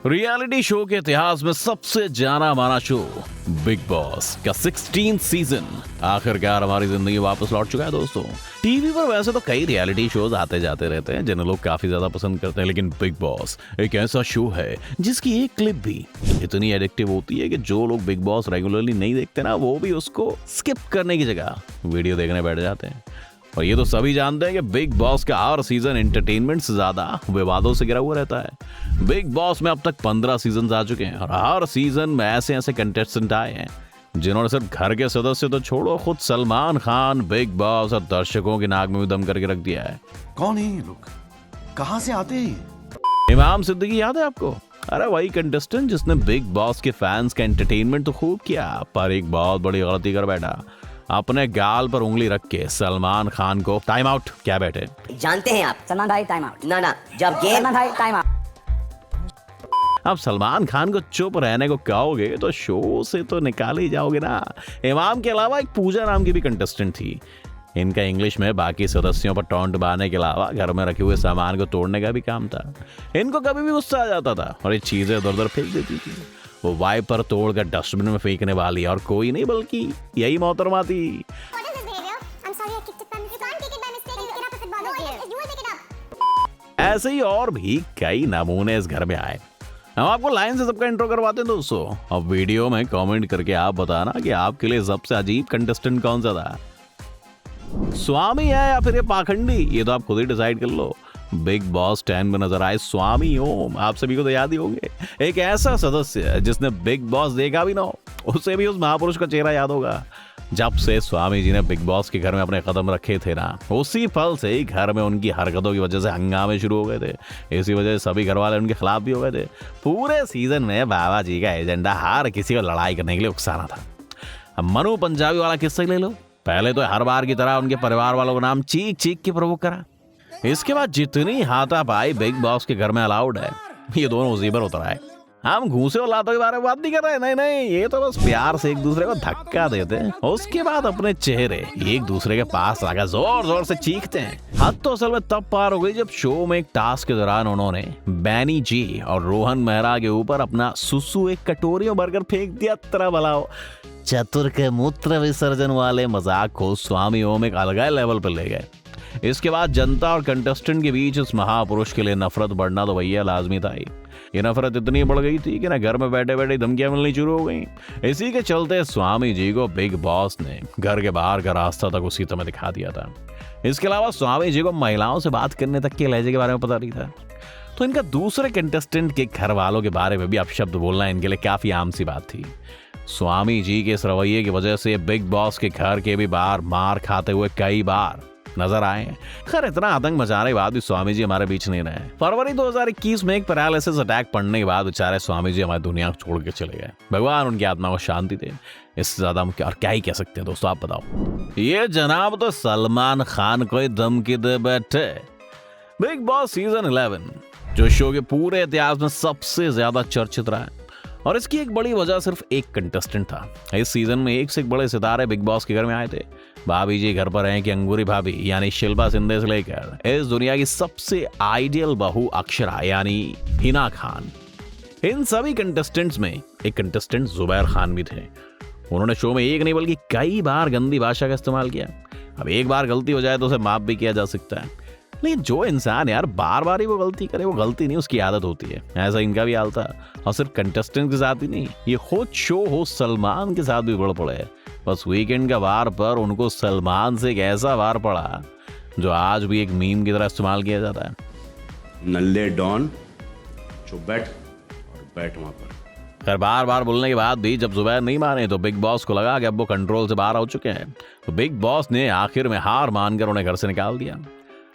Reality show के इतिहास में सबसे जाना माना शो बिग बॉस का 16 सीजन आखिरकार हमारी जिंदगी वापस लौट चुका है दोस्तों। टीवी पर वैसे तो कई रियलिटी शोज आते जाते रहते हैं जिन्हें लोग काफी ज्यादा पसंद करते हैं, लेकिन बिग बॉस एक ऐसा शो है जिसकी एक क्लिप भी इतनी एडिक्टिव होती है कि जो लोग बिग बॉस रेगुलरली नहीं देखते ना, वो भी उसको स्किप करने की जगह वीडियो देखने बैठ जाते हैं। और ये तो सभी जानते हैं कि बिग बॉस का हर सीजन एंटरटेनमेंट से ज्यादा विवादों से घिरा हुआ रहता है। बिग बॉस में अब तक 15 सीजन आ चुके हैं और हर सीजन में ऐसे ऐसे कंटेस्टेंट आए हैं जिन्होंने सिर्फ घर के सदस्य तो छोड़ो, खुद सलमान खान बिग बॉस और दर्शकों की नाक में भी दम करके रख दिया है। कौन है ये लोग, कहां से आते हैं? इमाम सिद्दीकी याद है आपको? अरे वही कंटेस्टेंट जिसने बिग बॉस के फैंस का एंटरटेनमेंट तो खूब किया, पर एक बहुत बड़ी गलती कर बैठा। अपने गाल पर उंगली रख के सलमान खान को टाइम आउट क्या बैठे। जानते हैं आप सलमान भाई टाइम आउट। ना जब गेम सलमान भाई टाइम आउट। अब सलमान खान को चुप रहने को कहोगे तो शो से तो निकाल ही जाओगे ना। इमाम के अलावा एक पूजा नाम की भी कंटेस्टेंट थी। इनका इंग्लिश में बाकी सदस्यों पर टॉन्ट बांधने के अलावा घर में रखे हुए सामान को तोड़ने का भी काम था। इनको कभी भी गुस्सा आ जाता था और ये चीजें उधर उधर फेंक देती थी। वो वाइपर तोड़कर डस्टबिन में फेंकने वाली और कोई नहीं बल्कि यही मोहतरमा थी। ऐसे ही और भी कई नमूने इस घर में आए। हम आपको लाइन से सबका इंट्रो करवाते हैं दोस्तों। अब वीडियो में कमेंट करके आप बताना कि आपके लिए सबसे अजीब कंटेस्टेंट कौन सा था, स्वामी है या फिर ये पाखंडी, ये तो आप खुद ही डिसाइड कर लो। बिग बॉस 10 में नजर आए स्वामी ओम, आप सभी को तो याद ही होंगे। एक ऐसा सदस्य जिसने बिग बॉस देखा भी ना हो, उसे भी उस महापुरुष का चेहरा याद होगा। जब से स्वामी जी ने बिग बॉस के घर में अपने कदम रखे थे ना, उसी पल से ही घर में उनकी हरकतों की वजह से हंगामे शुरू हो गए थे। इसी वजह से सभी घर वाले उनके खिलाफ भी हो गए थे। पूरे सीजन में बाबा जी का एजेंडा हर किसी को लड़ाई करने के लिए उकसाना था। अब मनु पंजाबी वाला किस्सा ले लो। पहले तो हर बार की तरह उनके परिवार वालों को नाम चीख चीख के प्रवोक करा। इसके बाद जितनी हाथापाई बिग बॉस के घर में अलाउड है, ये दोनों उसी पर उतर आए। हम घूसे और लातों के बारे में बात नहीं कर रहे, नहीं, ये तो बस प्यार से एक दूसरे को धक्का देते हैं। उसके बाद अपने चेहरे एक दूसरे के पास आकर जोर जोर से चीखते हैं। हद तो असल में तब पार हो गई जब शो में एक टास्क के दौरान उन्होंने बैनी जी और रोहन मेहरा के ऊपर अपना सुसु एक कटोरियों भरकर फेंक दिया। तरह भलाओ चतुर के मूत्र विसर्जन वाले मजाक को स्वामी ओम एक अलग लेवल पर ले गए। इसके बाद जनता और कंटेस्टेंट के बीच इस महापुरुष के लिए नफरत बढ़ना तो भैया लाजमी था ही। ये नफरत इतनी बढ़ गई थी कि ना घर में बैठे बैठे धमकियां मिलनी शुरू हो गई। इसी के चलते स्वामी जी को बिग बॉस ने घर के बाहर का रास्ता तक उसी समय दिखा दिया था। इसके अलावा स्वामी जी को महिलाओं से बात करने तक के लहजे के बारे में पता नहीं था। तो इनका दूसरे कंटेस्टेंट के घर वालों के बारे में भी अपशब्द बोलना इनके लिए काफी आम सी बात थी। स्वामी जी के इस रवैये की वजह से बिग बॉस के घर के भी बाहर मार खाते हुए कई बार नजर आए। खैर इतना आतंक मचाने के बाद भी स्वामी जी हमारे बीच नहीं रहे। फरवरी 2021 में एक पैरालिसिस अटैक पड़ने के बाद बेचारे स्वामी जी हमारी दुनिया छोड़ के चले गए। भगवान उनकी आत्मा को शांति दे। इससे ज्यादा हम क्या ही कह सकते हैं दोस्तों, आप बताओ। ये जनाब तो सलमान खान को ही धमकी दे बैठे। बिग बॉस सीजन 11 जो शो के पूरे इतिहास में सबसे ज्यादा चर्चित रहा है, और इसकी एक बड़ी वजह सिर्फ एक कंटेस्टेंट था। इस सीजन में एक से एक बड़े सितारे बिग बॉस के घर में आए थे। भाभी जी घर पर हैं कि अंगूरी भाभी यानी शिल्पा शिंदे से लेकर इस दुनिया की सबसे आइडियल बहू अक्षरा यानी हिना खान। इन सभी कंटेस्टेंट्स में एक कंटेस्टेंट जुबैर खान भी थे। उन्होंने शो में एक नहीं बल्कि कई बार गंदी भाषा का इस्तेमाल किया। अब एक बार गलती हो जाए तो उसे माफ भी किया जा सकता है, लेकिन जो इंसान यार बार बार ही वो गलती करे, वो गलती नहीं उसकी आदत होती है। ऐसा इनका भी हाल था। और सिर्फ कंटेस्टेंट के साथ ही नहीं, ये खुद शो हो सलमान के साथ भी बढ़ पड़े। बस वीकेंड का वार पर उनको सलमान से एक ऐसा वार पड़ा जो आज भी एक मीम की तरह इस्तेमाल किया जाता है। नल्ले डॉन जो बैठ वहां पर। खैर बार बार बोलने के बाद भी जब जुबैर नहीं माने तो बिग बॉस को लगा कि अब वो कंट्रोल से बाहर हो चुके हैं। तो बिग बॉस ने आखिर में हार मानकर उन्हें घर से निकाल दिया।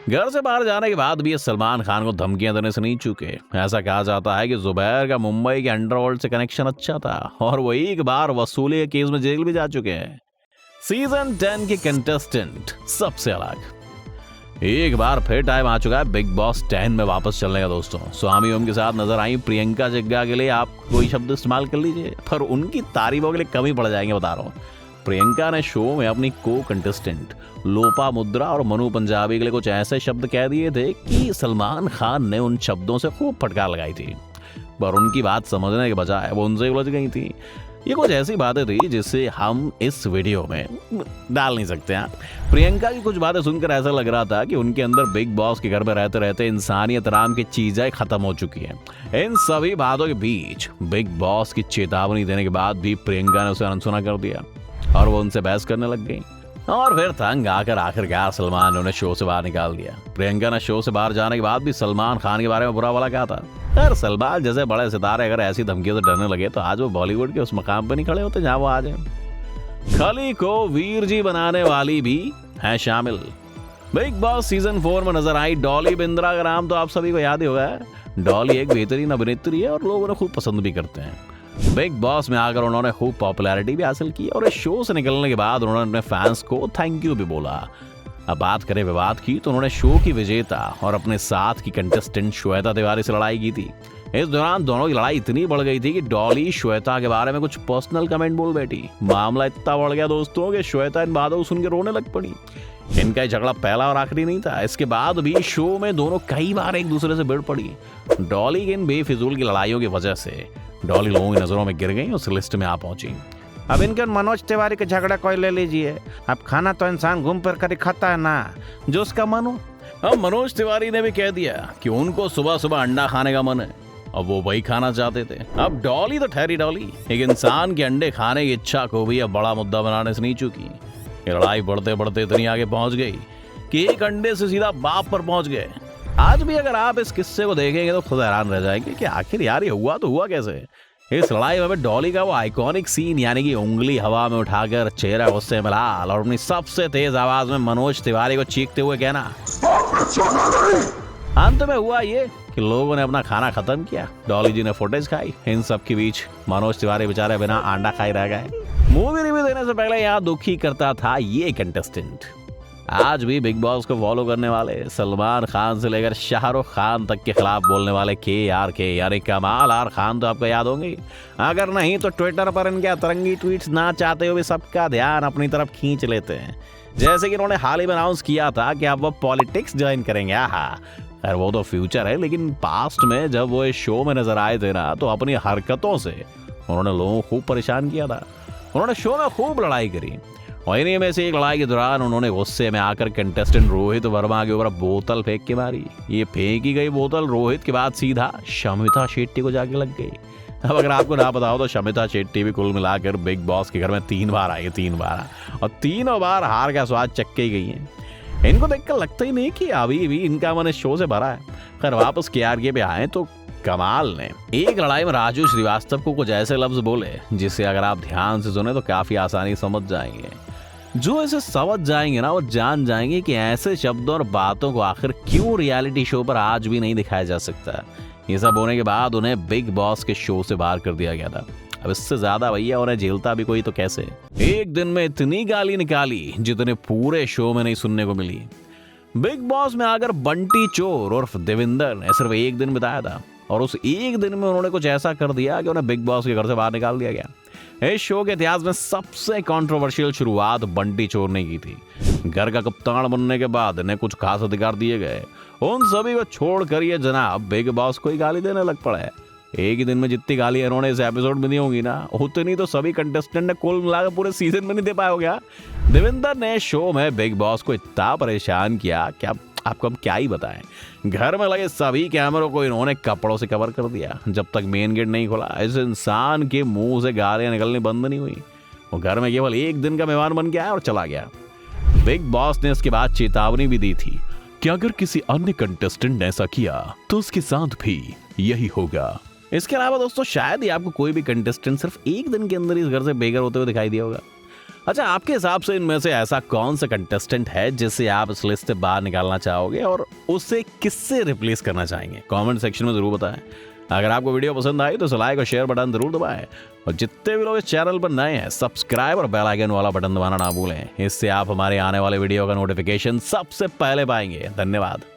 घर से बाहर जाने के बाद भी ये सलमान खान को धमकियां देने से नहीं चूके। ऐसा कहा जाता है कि जुबैर का मुंबई के अंडरवर्ल्ड से कनेक्शन अच्छा था और वो एक बार वसूली के केस में जेल भी जा चुके हैं। सीजन 10 के कंटेस्टेंट सबसे अलग। एक बार फिर टाइम आ चुका है बिग बॉस 10 में वापस चलने का दोस्तों। स्वामी ओम के साथ नजर आई प्रियंका जग्गा के लिए आप कोई शब्द इस्तेमाल कर लीजिए, पर उनकी तारीफों के लिए कम ही पड़ जाएंगे, बता रहा हूँ। प्रियंका ने शो में अपनी को कंटेस्टेंट लोपा मुद्रा और मनु पंजाबी के लिए कुछ ऐसे शब्द कह दिए थे कि सलमान खान ने उन शब्दों से खूब फटकार लगाई थी। पर उनकी बात समझने के बजाय वो उनसे उलझ गई थी। ये कुछ ऐसी बातें थी जिससे हम इस वीडियो में डाल नहीं सकते हैं। प्रियंका की कुछ बातें सुनकर ऐसा लग रहा था कि उनके अंदर बिग बॉस के घर में रहते रहते इंसानियत नाम की चीजें खत्म हो चुकी हैं। इन सभी बातों के बीच बिग बॉस की चेतावनी देने के बाद भी प्रियंका ने उसे अनसुना कर दिया और वो उनसे बहस करने लग गई। और फिर तंग आकर आखिरकार सलमान ने उन्हें शो से बाहर निकाल दिया। प्रियंका ने शो से बाहर जाने के बाद भी सलमान खान के बारे में बुरा भला कहा था। यार सलमान जैसे बड़े सितारे अगर ऐसी धमकियों से डरने लगे तो आज वो बॉलीवुड के उस मकाम पे नहीं खड़े होते जहां वो आज हैं। खली को वीर जी बनाने वाली भी है शामिल। बिग बॉस सीजन 4 में नजर आई डॉली बिंद्रा का नाम तो आप सभी को याद ही होगा। डॉली एक बेहतरीन अभिनेत्री है और लोग उन्हें खूब पसंद भी करते हैं। बिग बॉस में आकर उन्होंने खूब पॉपुलैरिटी भी हासिल की और इस शो से निकलने के बाद उन्होंने अपने फैंस को थैंक यू भी बोला। अब बात करें विवाद की तो उन्होंने शो की विजेता और अपने साथ की कंटेस्टेंट श्वेता तिवारी से लड़ाई की थी। इस दौरान दोनों की लड़ाई इतनी बढ़ गई थी कि डॉली श्वेता के बारे में कुछ पर्सनल कमेंट बोल बैठी। मामला इतना बढ़ गया दोस्तों कि श्वेता इन बातों को सुन के रोने लग पड़ी। इनका झगड़ा पहला और आखिरी नहीं था। इसके बाद भी शो में दोनों कई बार एक दूसरे से भिड़ पड़ी। डॉली की इन बेफिजूल की लड़ाइयों की वजह से डॉली लोगों की नजरों में गिर गई और उस लिस्ट में आ पहुंची। अब इनके मनोज तिवारी के झगड़ा कोई ले लीजिए। अब खाना तो इंसान घूम फिर कर खाता है ना, जो उसका मन हो। अब मनोज तिवारी ने भी कह दिया कि उनको सुबह सुबह अंडा खाने का मन है। अब वो वही खाना चाहते थे। अब डॉली तो ठहरी डॉली, एक इंसान के अंडे खाने की इच्छा को भी अब बड़ा मुद्दा बनाने से नहीं चुकी। ये लड़ाई बढ़ते बढ़ते इतनी आगे पहुंच गई कि एक अंडे से सीधा बाप पर पहुंच गए। आज भी अगर आप इस किस्से को देखेंगे तो खुद हैरान रह जाएंगे कि आखिर यार ये हुआ तो हुआ कैसे। इस लड़ाई में डॉली का वो आइकॉनिक सीन यानी कि उंगली हवा में उठाकर चेहरा गुस्से में लाल और अपनी सबसे तेज आवाज में मनोज तिवारी को चीखते हुए कहना। अंत में हुआ ये कि लोगों ने अपना खाना खत्म किया। डॉली जी ने फुटेज खाई। इन सब के बीच मनोज तिवारी बेचारे बिना अंडा खाए रह गए। मूवी रिव्यू देने से पहले यहाँ दुखी करता था ये कंटेस्टेंट। आज भी बिग बॉस को फॉलो करने वाले सलमान खान से लेकर शाहरुख खान तक के खिलाफ बोलने वाले के यानी कमाल आर खान तो आपको याद होंगे। अगर नहीं तो ट्विटर पर इनके अतरंगी ट्वीट्स ना चाहते हुए सबका ध्यान अपनी तरफ खींच लेते हैं। जैसे कि उन्होंने हाल ही में अनाउंस किया था कि अब वो पॉलिटिक्स ज्वाइन करेंगे। खैर वो तो फ्यूचर है, लेकिन पास्ट में जब वो इस शो में नजर आए थे ना तो अपनी हरकतों से उन्होंने लोगों को खूब परेशान किया था। उन्होंने शो में खूब लड़ाई करी और इन्हीं में से एक लड़ाई के दौरान उन्होंने गुस्से में आकर कंटेस्टेंट रोहित वर्मा के ऊपर बोतल फेंक के मारी। ये फेंकी गई बोतल रोहित के बाद सीधा शमिता शेट्टी को जाके लग गई। अब अगर आपको ना पता हो तो शमिता शेट्टी भी कुल मिलाकर बिग बॉस के घर में 3 बार आई है, 3 बार, और तीनों बार हार का स्वाद चख के ही गई है। इनको देखकर लगता ही नहीं कि अभी भी इनका मन इस शो से भरा है। खैर वापस KRK पे आए तो कमाल ने एक लड़ाई में राजू श्रीवास्तव को कुछ ऐसे लफ्ज बोले जिसे अगर आप ध्यान से सुने तो काफी आसानी समझ जाएंगे। जो इसे समझ जाएंगे ना वो जान जाएंगे कि ऐसे शब्दों और बातों को आखिर क्यों रियलिटी शो पर आज भी नहीं दिखाया जा सकता। ये सब होने के बाद उन्हें बिग बॉस के शो से बाहर कर दिया गया था। अब इससे ज्यादा भैया उन्हें झेलता भी कोई तो कैसे। एक दिन में इतनी गाली निकाली जितने पूरे शो में नहीं सुनने को मिली। बिग बॉस में आकर बंटी चोर उर्फ देविंदर ने सिर्फ एक दिन बिताया था और उस एक दिन में उन्होंने कुछ ऐसा कर दिया कि उन्हें बिग बॉस के घर से बाहर निकाल दिया गया। इस शो के इतिहास में सबसे कंट्रोवर्शियल शुरुआत बंटी चोर ने की थी। घर का कप्तान बनने के बाद इन्हें कुछ खास अधिकार दिए गए। उन सभी को छोड़कर ये जनाब बिग बॉस को ही गाली देने लग पड़े। एक ही दिन में जितनी गालियां इन्होंने इस एपिसोड में दी होंगी ना उतनी तो सभी कंटेस्टेंट ने कुल मिलाकर पूरे सीजन में नहीं दे पाया होगा। देविंदर ने शो में बिग बॉस को इतना परेशान किया कि आपको हम क्या ही बताएं। घर में लगे सभी कैमरों को इन्होंने कपड़ों से कवर कर दिया जब तक मेन गेट नहीं खुला। इस इंसान के मुंह से गालियां निकलनी बंद नहीं हुई। वो घर में केवल एक दिन का मेहमान बन के आया और चला गया। बिग बॉस ने इसके बाद चेतावनी भी दी थी कि अगर किसी अन्य कंटेस्टेंट ने ऐसा किया तो उसके साथ भी यही होगा। इसके अलावा दोस्तों शायद ही आपको कोई भी कंटेस्टेंट सिर्फ एक दिन के अंदर इस घर से बेघर होते हुए दिखाई दिया होगा। अच्छा, आपके हिसाब से इनमें से ऐसा कौन सा कंटेस्टेंट है जिसे आप इस लिस्ट से बाहर निकालना चाहोगे और उसे किससे रिप्लेस करना चाहेंगे? कमेंट सेक्शन में जरूर बताएं। अगर आपको वीडियो पसंद आई तो लाइक और शेयर बटन जरूर दबाएं और जितने भी लोग इस चैनल पर नए हैं सब्सक्राइब और बेल आइकन वाला बटन दबाना ना भूलें। इससे आप हमारे आने वाले वीडियो का नोटिफिकेशन सबसे पहले पाएंगे। धन्यवाद।